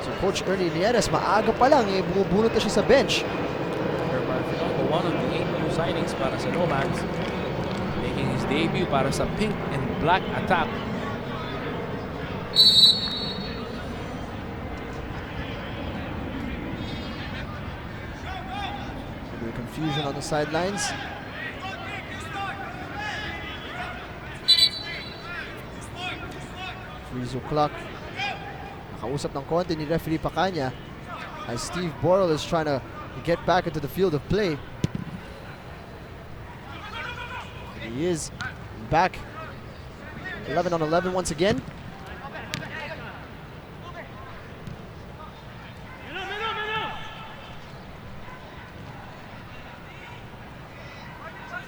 So Coach Ernie Nieres, maaga pa lang, bumubunot na siya sa bench. Herman Filonco, one of the 8 new signings para sa Nomads, making his debut para sa pink and black attack. Confusion on the sidelines. Frizo Clock nakausap ng konti ni referee Pacanya as Steve Borrell is trying to get back into the field of play. And he is back 11 on 11 once again.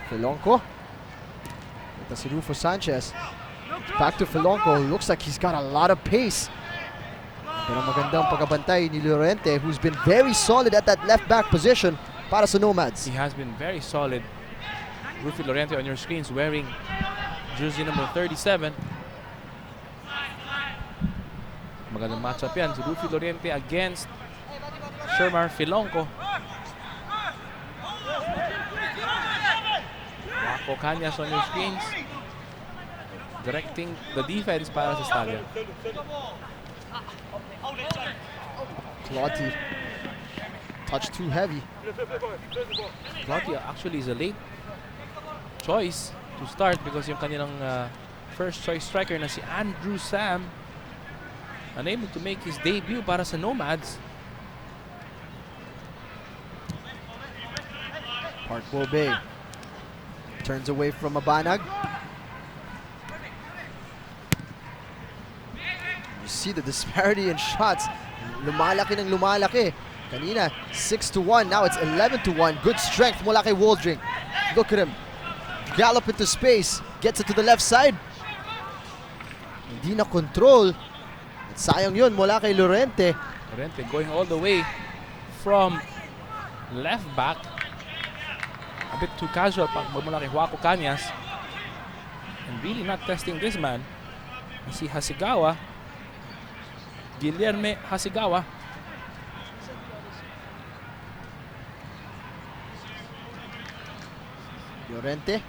Filonco. Ito si Rufo Sanchez. Back to Filonco. Looks like he's got a lot of pace. Pero magandang pagkabantay ni Llorente, who's been very solid at that left back position para sa Nomads. He has been very solid. Rufy Llorente on your screens wearing jersey number 37. Magandang matchup yan. Si Rufy Llorente against Shermar Filonco. Waco Cañas on your screens. Directing the defense para sa Stallion. Clotty. Touch too heavy. Clotty actually is a late choice to start because yung kanilang first choice striker na si Andrew Sam unable to make his debut para sa Nomads. Park Bay turns away from Mabanag. You see the disparity in shots. Lumalaki ng lumalaki. Kanina, 6-1. Now it's 11-1. Good strength mula kay Waldring. Look at him. Gallop into space. Gets it to the left side. Hindi na control. At sayang yun mula kay Llorente. Llorente going all the way from left back. A bit too casual pag mula kay Waco Cañas. And really not testing this man. Si Hasigawa. Guillerme Hasigawa. Llorente.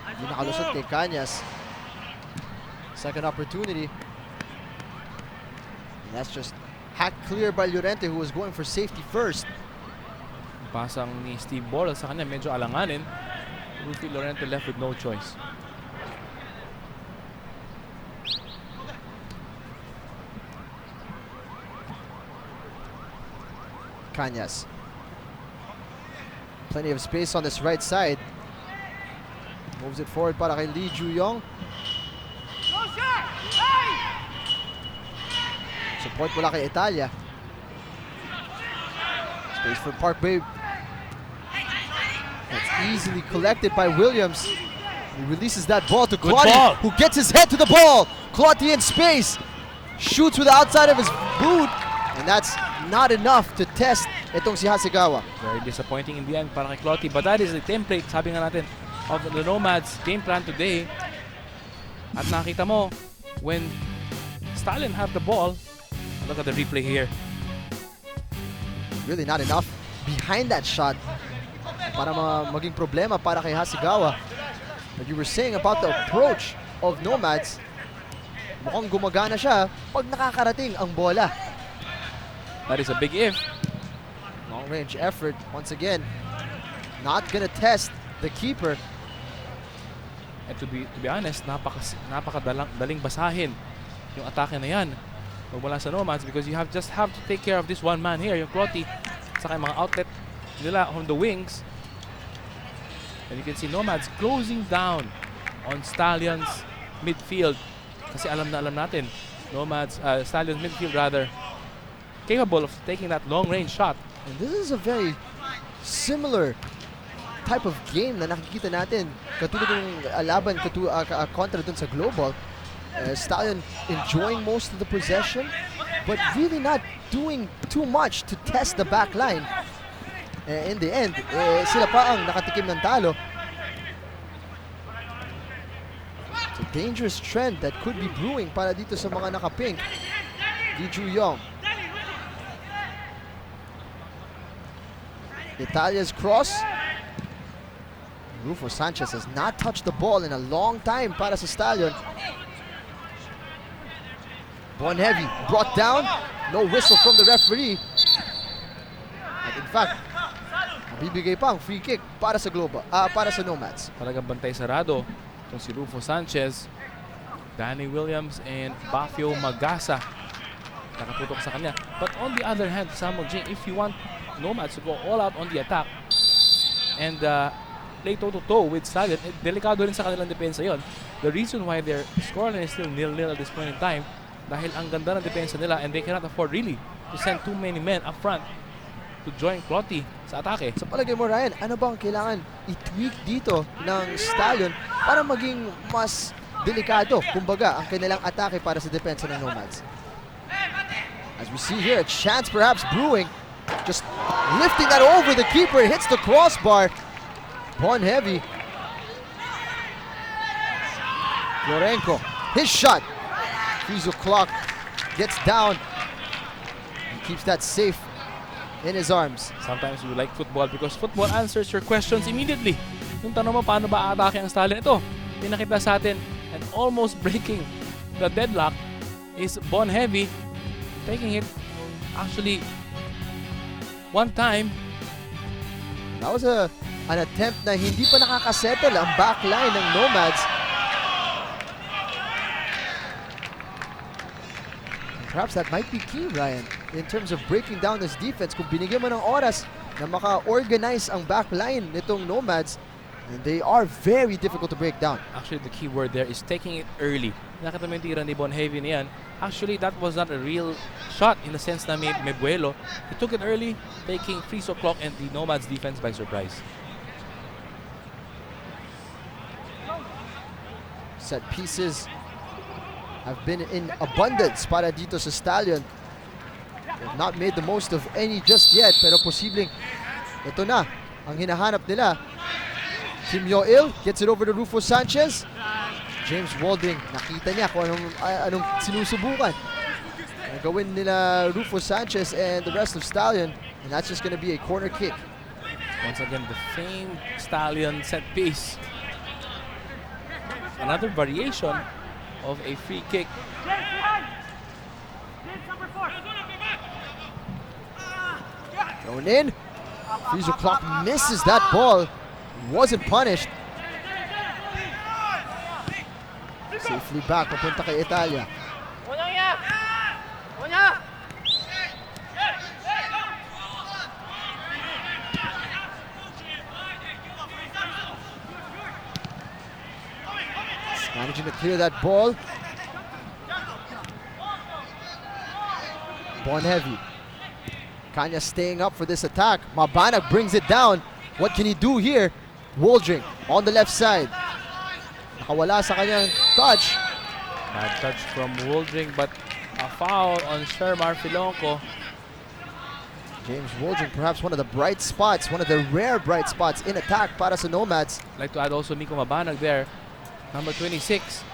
Hindi nakalusot kay Cañas. Second opportunity. And that's just hacked clear by Llorente, who was going for safety first. Pasang ni Steve Borrell sa kanya medyo alanganin. Rufy Llorente left with no choice. Cañas. Plenty of space on this right side. Moves it forward para kay Lee Ju-yong. Support mula kay Italia. Space for Park Babe. That's easily collected by Williams. He releases that ball to Good Clotty, ball. who gets his head to the ball. Clotty in space. Shoots with the outside of his boot. And that's not enough to test itong si Hasegawa. Very disappointing in the end para kay Clotty. But that is the template, sabi nga natin, of the Nomads game plan today. At nakita mo, when Stallion have the ball, look at the replay here. Really not enough behind that shot para maging problema para kay Hasegawa. But you were saying about the approach of Nomads, mukhang gumagana siya pag nakakarating ang bola. That is a big if. Long range effort once again. Not gonna test the keeper. And to be honest, napakadaling basahin yung atake na yan mula sa Nomads because you just have to take care of this one man here, yung Clotty, saka yung mga outlet nila on the wings. And you can see Nomads closing down on Stallion's midfield. Kasi alam natin, Nomads, Stallion's midfield rather, capable of taking that long-range shot. And this is a very similar type of game na nakikita natin. Katulad ng laban kontra dun sa Global. Stallion enjoying most of the possession, but really not doing too much to test the back line. In the end, sila pa ang nakatikim ng talo. It's a dangerous trend that could be brewing para dito sa mga nakapink. Lee Ju-yong. Italia's cross. Rufo Sanchez has not touched the ball in a long time para sa Stallion. Bonheavy brought down. No whistle from the referee. And in fact, bibigay pa ang free kick para sa para sa Nomads. Talagang bantay sarado itong si Rufo Sanchez, Danny Williams, and Bafio Magasa. Nakaputok sa kanya. But on the other hand, Samuel Jing, if you want Nomads to go all out on the attack and play toe-to-toe with Stallion, delikado rin sa kanilang depensa yon. The reason why their scoreline is still 0-0 at this point in time, dahil ang ganda ng depensa nila and they cannot afford really to send too many men up front to join Clotty sa atake. Sa palagay mo, Ryan, ano bang kailangan i-tweak dito ng Stallion para maging mas delikado, kumbaga, ang kanilang atake para sa depensa ng Nomads? As we see here, a chance perhaps brewing. Just lifting that over the keeper, hits the crossbar. Bonheavy. Florenko, his shot. Frizo clock gets down and keeps that safe in his arms. Sometimes we like football because football answers your questions immediately. Yung tanong mo, paano ba atake ang Stallion? Ito, pinakita sa atin and almost breaking the deadlock is Bonheavy taking it actually one time. That was an attempt na hindi pa nakakasettle ang backline ng Nomads. Perhaps that might be key, Ryan, in terms of breaking down this defense. Kung binigyan mo ng oras na maka-organize ang backline nitong Nomads, and they are very difficult to break down. Actually, the key word there is taking it early. Nakita mo yung tira ni Bonheavy na yan. Actually, that was not a real shot in the sense na may buwelo. He took it early, taking Frizo clock and the Nomads defense by surprise. Set pieces have been in abundance para dito sa Stallion. They've not made the most of any just yet, pero posibleng ito na ang hinahanap nila. Kim Yo-il gets it over to Rufo Sanchez. James Walding, nakita niya kung anong sinusubukan gawin nila Rufo Sanchez and the rest of Stallion, and that's just going to be a corner kick. Once again, the famed Stallion set piece. Another variation of a free kick. Thrown in. Frizo clock misses that ball. Wasn't punished. Safely back, papunta kay Italia. Managing to clear that ball. Bon Heavy. Kanya staying up for this attack. Mabanag brings it down. What can he do here? Waldring on the left side. Nakawala sa kanyang touch. Bad touch from Waldring, but a foul on Shermar Filonco. James Waldring, perhaps one of the bright spots, one of the rare bright spots in attack para sa Nomads. I'd like to add also Miko Mabanag there, number 26.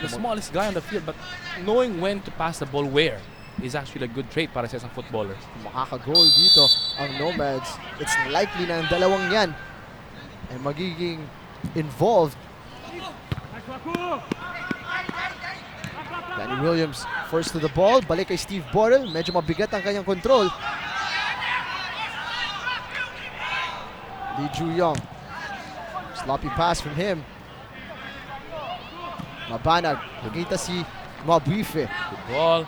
The smallest guy on the field, but knowing when to pass the ball where is actually a good trait para sa isang footballer. Makaka-goal dito ang Nomads. It's likely na ang dalawang yan ay magiging involved. Danny Williams first to the ball. Balik kay Steve Borrell. Medyo mabigat ang kanyang control. Lee Ju-Yong. Sloppy pass from him. Mabanag. Nakita si Mabuife. Good ball.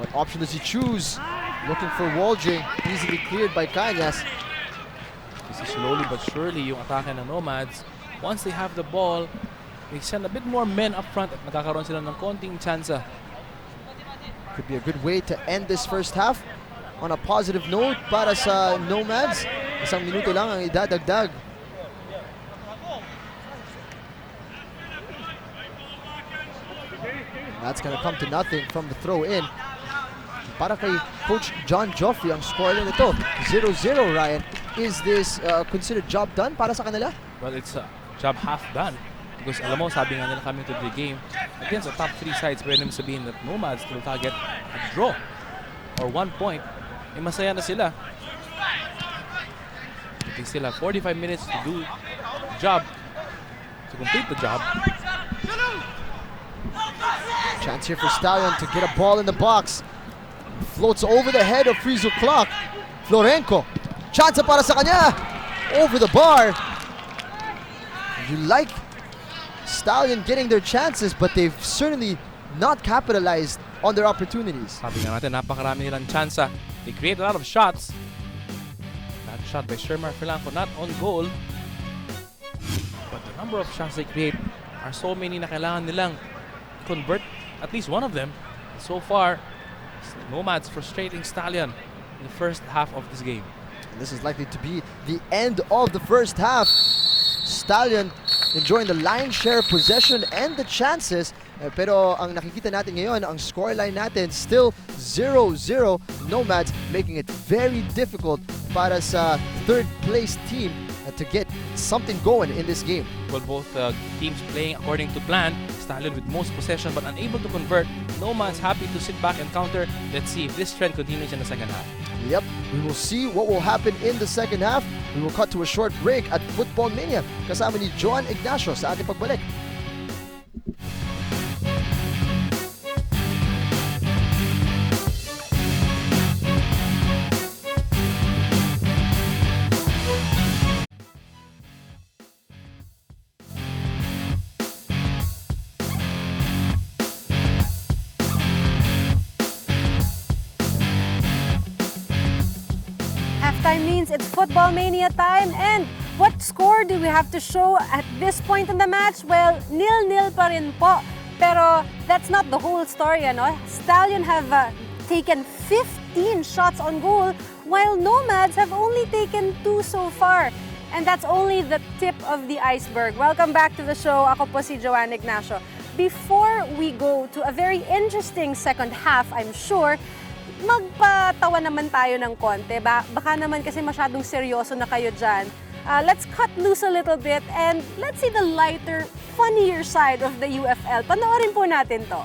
What option does he choose? Looking for Waldring. Easily cleared by Cañas. Kasi slowly but surely yung atake ng Nomads, once they have the ball, they send a bit more men up front at magkakaroon sila ng konting tsansa. Could be a good way to end this first half on a positive note para sa Nomads. Isang minuto lang ang idadagdag. That's gonna come to nothing from the throw-in. Para kay Coach John Joffrey, ang score na nito, 0-0, Ryan. Is this considered job done para sa kanila? Well, it's a job half done. Because alam mo, sabi nga nila coming to the game, against the top 3 sides, pwede naman sabihin that Nomads will target a draw or 1 point. Eh, masaya na sila. They still have 45 minutes to do the job, to complete the job. Chance here for Stallion to get a ball in the box. Floats over the head of Frizo Clock. Florenco. Chance para sa kanya. Over the bar. You like Stallion getting their chances, but they've certainly not capitalized on their opportunities. Sabi nga natin, napakarami nilang tsansa. They create a lot of shots. That shot by Shermar Filonco, not on goal. But the number of shots they create are so many na kailangan nilang convert at least one of them. So far, Nomads frustrating Stallion in the first half of this game. This is likely to be the end of the first half. Stallion enjoying the lion's share of possession and the chances. Pero ang nakikita natin ngayon, ang scoreline natin still 0-0. Nomads making it very difficult para sa third place team to get something going in this game. Well, both teams playing according to plan. Stallion with most possession but unable to convert. Nomads happy to sit back and counter. Let's see if this trend continues in the second half. Yep, we will see what will happen in the second half. We will cut to a short break at Football Mania. Kasama ni John Ignacio sa ating pagbalik. Halftime means it's Football Mania time, and what score do we have to show at this point in the match? Well, 0-0 pa rin po. Pero that's not the whole story, ano? Stallion have taken 15 shots on goal, while Nomads have only taken 2 so far. And that's only the tip of the iceberg. Welcome back to the show. Ako po si Joanne Ignacio. Before we go to a very interesting second half, I'm sure, magpatawa naman tayo ng konti. Baka naman kasi masyadong seryoso na kayo dyan. Let's cut loose a little bit and let's see the lighter, funnier side of the UFL. Panoorin po natin to.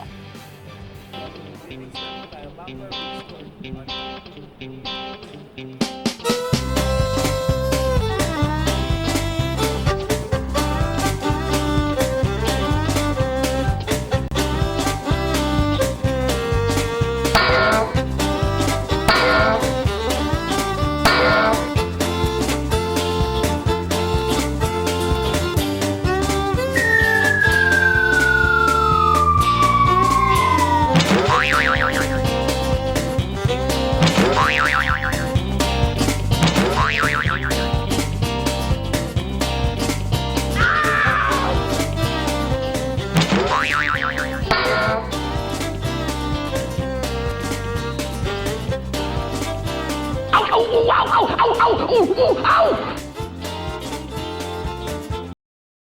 Ow! Ow! Ow! Ow! Ow! Ow! Ow!